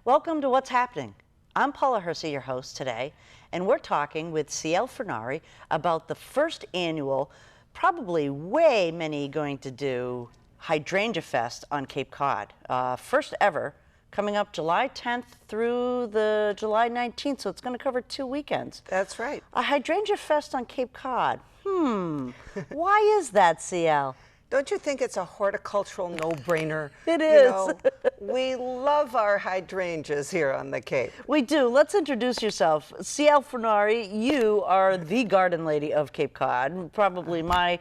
Welcome to What's Happening. I'm Paula Hersey, your host today, and we're talking with CL Fernari about the first annual, probably way many going to do, Hydrangea Fest on Cape Cod. First ever, coming up July 10th through the July 19th, so it's going to cover 2 weekends. That's right. A Hydrangea Fest on Cape Cod. Why is that, CL? Don't you think it's a horticultural no-brainer? It is. You know, we love our hydrangeas here on the Cape. We do. Let's introduce yourself. CL Fernari, you are the garden lady of Cape Cod, probably my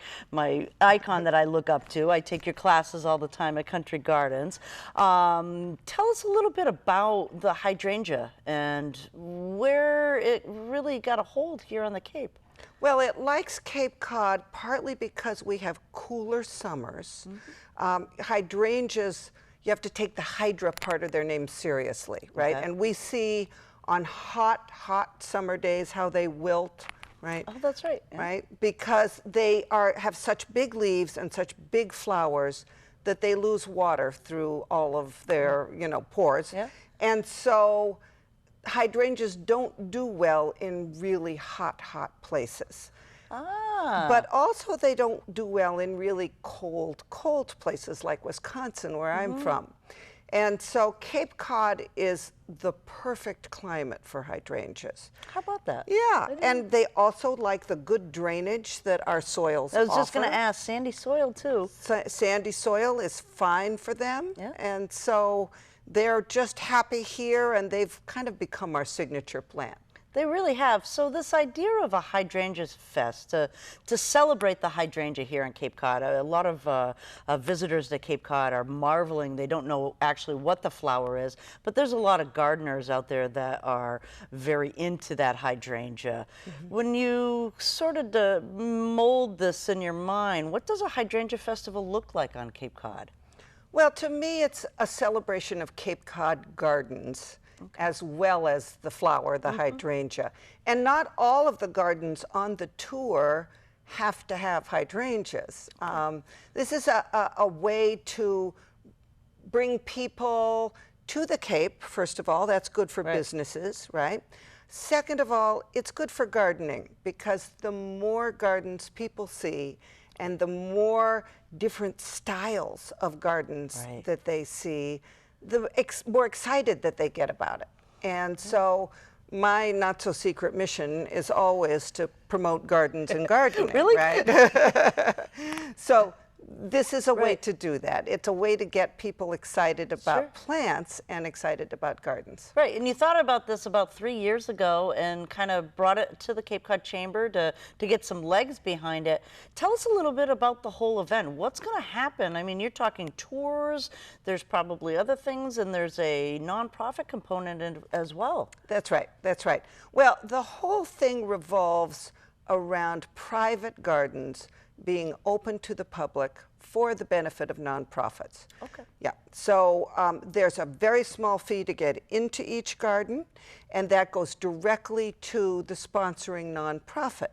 icon that I look up to. I take your classes all the time at Country Gardens. Tell us a little bit about the hydrangea and where it really got a hold here on the Cape. Well, it likes Cape Cod partly because we have cooler summers. Hydrangeas, you have to take the hydra part of their name seriously, right? Okay. And we see on hot summer days how they wilt, right? Oh, that's right. Yeah. Right? Because they have such big leaves and such big flowers that they lose water through all of their, pores. Yeah. And so hydrangeas don't do well in really hot places. But also they don't do well in really cold places like Wisconsin, where I'm from. And so Cape Cod is the perfect climate for hydrangeas. How about that? Yeah, and they also like the good drainage that our soils offer. I was just going to ask, sandy soil too. Sandy soil is fine for them. Yeah. And so they're just happy here, and they've kind of become our signature plant. They really have. So this idea of a Hydrangeas Fest, to celebrate the hydrangea here in Cape Cod, a lot of visitors to Cape Cod are marveling. They don't know actually what the flower is, but there's a lot of gardeners out there that are very into that hydrangea. When you sort of mold this in your mind, what does a Hydrangea Festival look like on Cape Cod? Well, to me, it's a celebration of Cape Cod gardens, as well as the flower, the hydrangea. And not all of the gardens on the tour have to have hydrangeas. This is a way to bring people to the Cape, first of all. That's good for businesses, right? Second of all, it's good for gardening, because the more gardens people see and the more different styles of gardens that they see, the more excited that they get about it. And so my not-so-secret mission is always to promote gardens and gardening. Really? Right? So this is a way to do that. It's a way to get people excited about plants and excited about gardens. Right, and you thought about this about 3 years ago and kind of brought it to the Cape Cod Chamber to get some legs behind it. Tell us a little bit about the whole event. What's going to happen? I mean, you're talking tours, there's probably other things, and there's a nonprofit component as well. That's right, that's right. Well, the whole thing revolves around private gardens being open to the public for the benefit of nonprofits. Okay. Yeah, so there's a very small fee to get into each garden, and that goes directly to the sponsoring nonprofit.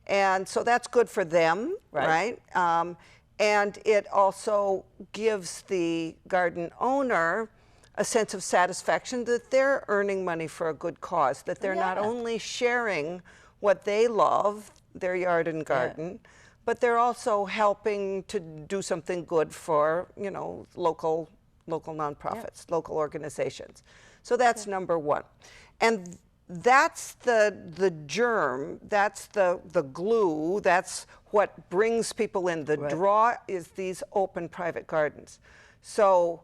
And so that's good for them, right? And it also gives the garden owner a sense of satisfaction that they're earning money for a good cause, that they're not only sharing what they love, their yard and garden, but they're also helping to do something good for, local nonprofits, local organizations. So that's number one. And that's the germ, that's the glue, that's what brings people in. The draw is these open private gardens. So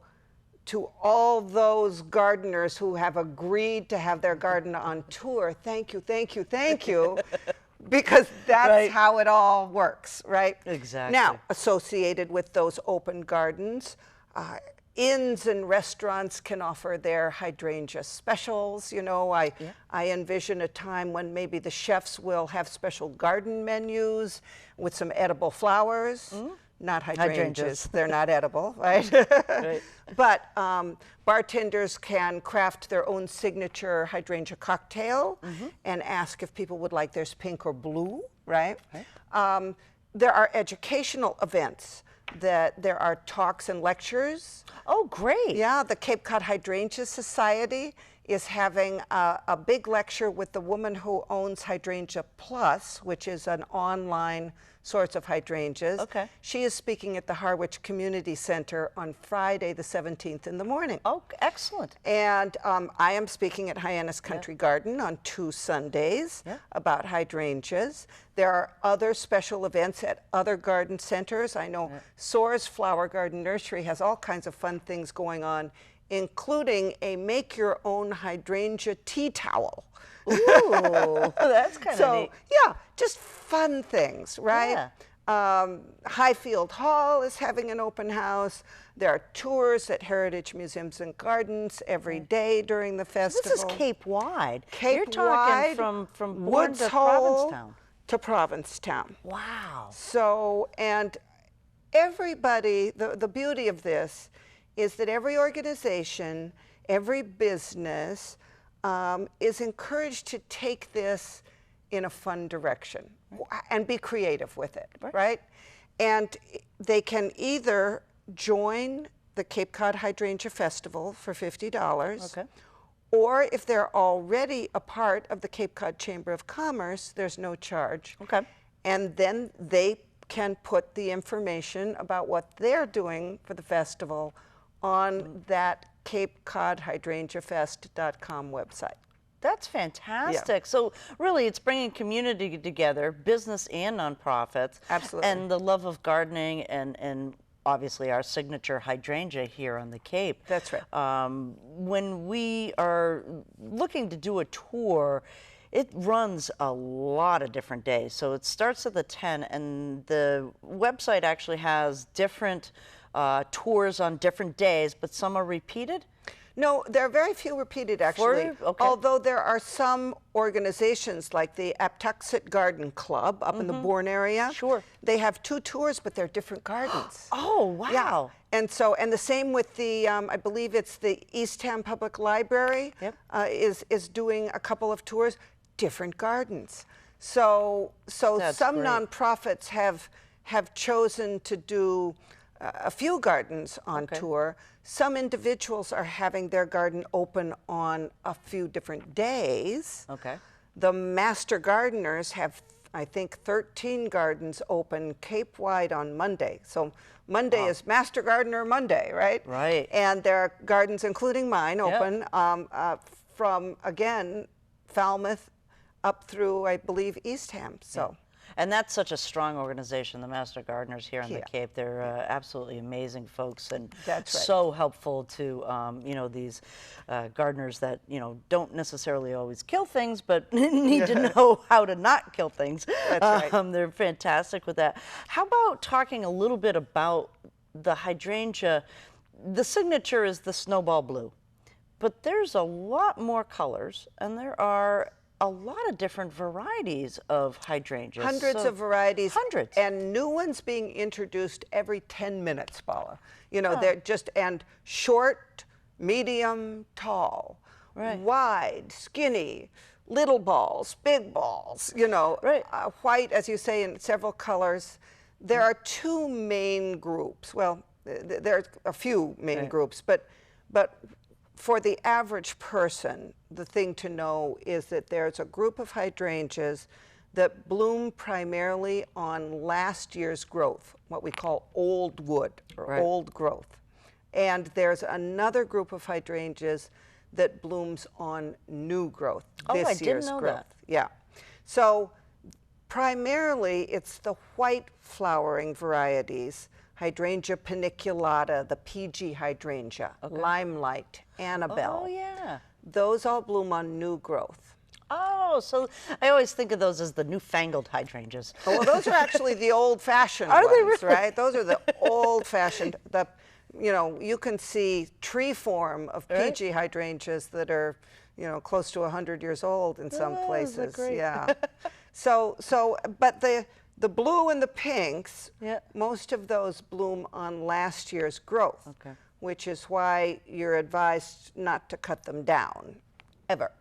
to all those gardeners who have agreed to have their garden on tour, thank you, thank you, thank you. Because that's how it all works, right? Exactly. Now, associated with those open gardens, inns and restaurants can offer their hydrangea specials. I envision a time when maybe the chefs will have special garden menus with some edible flowers. Not hydrangeas. They're not edible, right? But bartenders can craft their own signature hydrangea cocktail and ask if people would like theirs pink or blue, right? There are educational events that there are talks and lectures. Oh, great. Yeah, the Cape Cod Hydrangea Society is having a big lecture with the woman who owns Hydrangea Plus, which is an online source of hydrangeas. Okay. She is speaking at the Harwich Community Center on Friday the 17th in the morning. Oh, excellent. And I am speaking at Hyannis Country Garden on 2 Sundays about hydrangeas. There are other special events at other garden centers. I know Soares Flower Garden Nursery has all kinds of fun things going on, including a make-your-own hydrangea tea towel. Ooh, that's kind of neat. Yeah, just fun things, right? Yeah. Highfield Hall is having an open house. There are tours at Heritage Museums and Gardens every day during the festival. This is Cape-wide. Cape-wide, You're talking from Bourne Woods to Hole Provincetown. to Provincetown. Wow. So, and everybody, the beauty of this is that every organization, every business is encouraged to take this in a fun direction and be creative with it, right? And they can either join the Cape Cod Hydrangea Festival for $50, or if they're already a part of the Cape Cod Chamber of Commerce, there's no charge. Okay. And then they can put the information about what they're doing for the festival on that CapeCodHydrangeaFest.com website. That's fantastic. So really, it's bringing community together, business and nonprofits. Absolutely. And the love of gardening and obviously our signature hydrangea here on the Cape. That's right. When we are looking to do a tour, it runs a lot of different days. So it starts at the 10, and the website actually has different tours on different days, but some are repeated? No, there are very few repeated, actually. Okay. Although there are some organizations like the Aptuxet Garden Club up in the Bourne area. Sure. They have 2 tours, but they're different gardens. Oh, wow. Yeah. And so, and the same with the, I believe it's the Eastham Public Library is doing a couple of tours, different gardens. So That's some great. nonprofits have chosen to do a few gardens on tour. Some individuals are having their garden open on a few different days. Okay. The master gardeners have, I think, 13 gardens open Cape-wide on Monday. So Monday is Master Gardener Monday, right? Right. And there are gardens, including mine, open from, again, Falmouth up through, I believe, Eastham. So. And that's such a strong organization, the Master Gardeners here on the Yeah. Cape. They're absolutely amazing folks, and That's right. so helpful to you know, these gardeners that, you know, don't necessarily always kill things, but need to know how to not kill things. That's right. They're fantastic with that. How about talking a little bit about the hydrangea? The signature is the snowball blue, but there's a lot more colors, and there are a lot of different varieties of hydrangeas. Hundreds of varieties. Hundreds. And new ones being introduced every 10 minutes, Paula. You know, they're just, and short, medium, tall, wide, skinny, little balls, big balls, you know, white, as you say, in several colors. There are 2 main groups. Well, there are a few main groups, but for the average person, the thing to know is that there's a group of hydrangeas that bloom primarily on last year's growth, what we call old wood or old growth. And there's another group of hydrangeas that blooms on new growth, this year's growth. That. Yeah. So primarily it's the white flowering varieties, Hydrangea paniculata, the PG hydrangea, Limelight, Annabelle. Oh, yeah. Those all bloom on new growth. Oh, so I always think of those as the newfangled hydrangeas. Oh, well, those are actually the old-fashioned Are ones, they really? right? Those are the old-fashioned, you know, you can see tree form of PG hydrangeas that are, you know, close to 100 years old in some places. Great. Yeah. But the blue and the pinks, most of those bloom on last year's growth, which is why you're advised not to cut them down ever,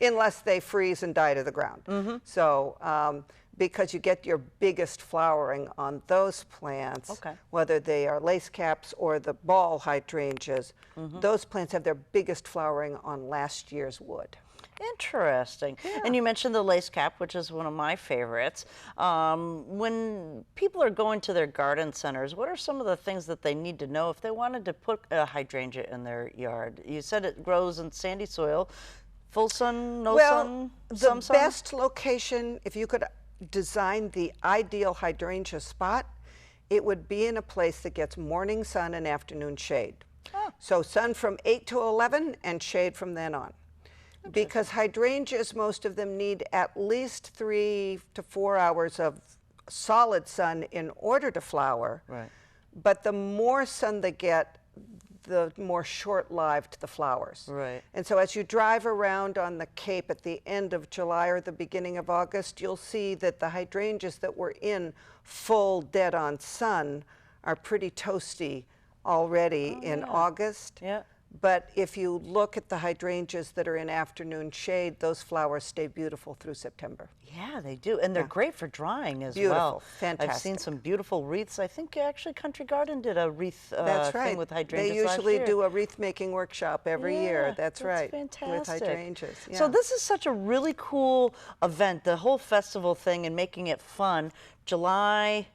unless they freeze and die to the ground. So because you get your biggest flowering on those plants, whether they are lace caps or the ball hydrangeas, those plants have their biggest flowering on last year's wood. Interesting. And you mentioned the lace cap, which is one of my favorites. When people are going to their garden centers, what are some of the things that they need to know if they wanted to put a hydrangea in their yard? You said it grows in sandy soil. Full sun, no sun, some sun? The best location, if you could design the ideal hydrangea spot, it would be in a place that gets morning sun and afternoon shade. So sun from 8 to 11 and shade from then on. Because hydrangeas, most of them need at least 3 to 4 hours of solid sun in order to flower. Right. But the more sun they get, the more short-lived the flowers. Right. And so as you drive around on the Cape at the end of July or the beginning of August, you'll see that the hydrangeas that were in full dead-on sun are pretty toasty already in August. Yeah. But if you look at the hydrangeas that are in afternoon shade, those flowers stay beautiful through September. Yeah, they do. And they're great for drying as Beautiful. well. Fantastic. I've seen some beautiful wreaths. I think actually Country Garden did a wreath That's right. thing with hydrangeas They usually last year. do a wreath-making workshop every year. That's right. Fantastic. With hydrangeas. Yeah. So this is such a really cool event, the whole festival thing and making it fun. July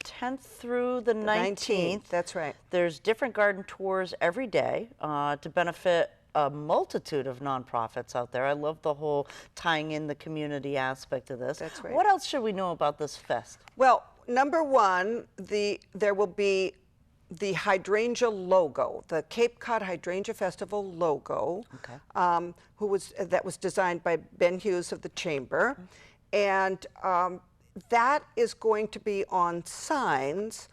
10th through the 19th. That's right. There's different garden tours every day to benefit a multitude of nonprofits out there. I love the whole tying in the community aspect of this. That's right. What else should we know about this fest? Well, number one, there will be the hydrangea logo, the Cape Cod Hydrangea Festival logo, that was designed by Ben Hughes of the Chamber. And that is going to be on signs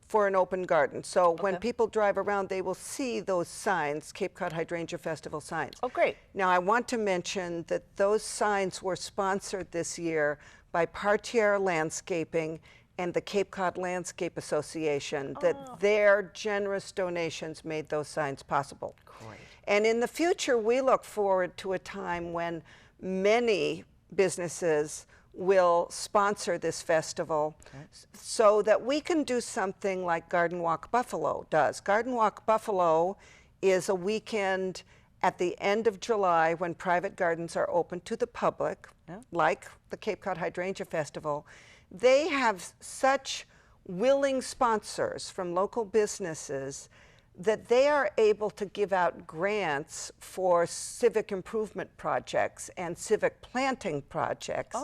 for an open garden. So when people drive around, they will see those signs, Cape Cod Hydrangea Festival signs. Oh, great. Now, I want to mention that those signs were sponsored this year by Partier Landscaping and the Cape Cod Landscape Association, that their generous donations made those signs possible. Great. And in the future, we look forward to a time when many businesses will sponsor this festival so that we can do something like Garden Walk Buffalo does. Garden Walk Buffalo is a weekend at the end of July when private gardens are open to the public, like the Cape Cod Hydrangea Festival. They have such willing sponsors from local businesses that they are able to give out grants for civic improvement projects and civic planting projects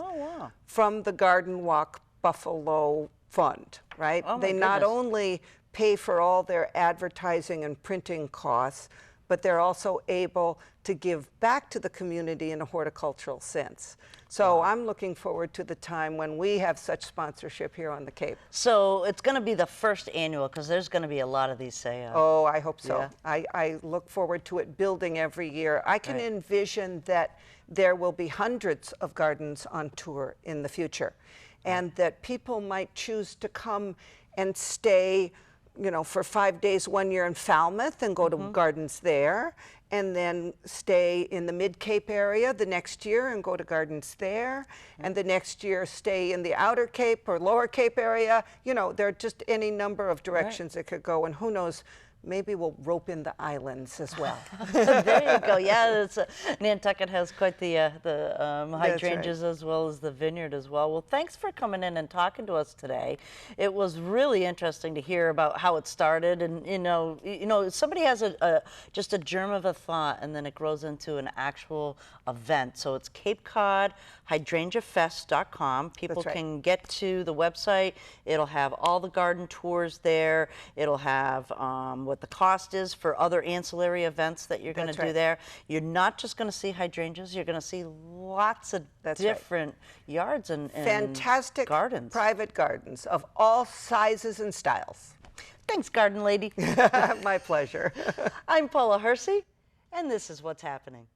from the Garden Walk Buffalo Fund, right? They not only pay for all their advertising and printing costs, but they're also able to give back to the community in a horticultural sense. So I'm looking forward to the time when we have such sponsorship here on the Cape. So it's going to be the first annual, because there's going to be a lot of these, say. Oh, I hope so. I look forward to it building every year. I can envision that there will be hundreds of gardens on tour in the future, and that people might choose to come and stay, you know, for 5 days one year in Falmouth and go to gardens there, and then stay in the Mid-Cape area the next year and go to gardens there, and the next year stay in the Outer Cape or Lower Cape area. You know, there are just any number of directions it could go, and who knows, maybe we'll rope in the islands as well. There you go. Yeah, Nantucket has quite the hydrangeas as well as the vineyard as well. Well, thanks for coming in and talking to us today. It was really interesting to hear about how it started, and you know, somebody has just a germ of a thought, and then it grows into an actual event. So it's Cape Cod HydrangeaFest.com. People can get to the website. It'll have all the garden tours there. It'll have what the cost is for other ancillary events that you're going to do there. You're not just going to see hydrangeas. You're going to see lots of different yards and fantastic gardens. Private gardens of all sizes and styles. Thanks, Garden Lady. My pleasure. I'm Paula Hersey, and this is What's Happening.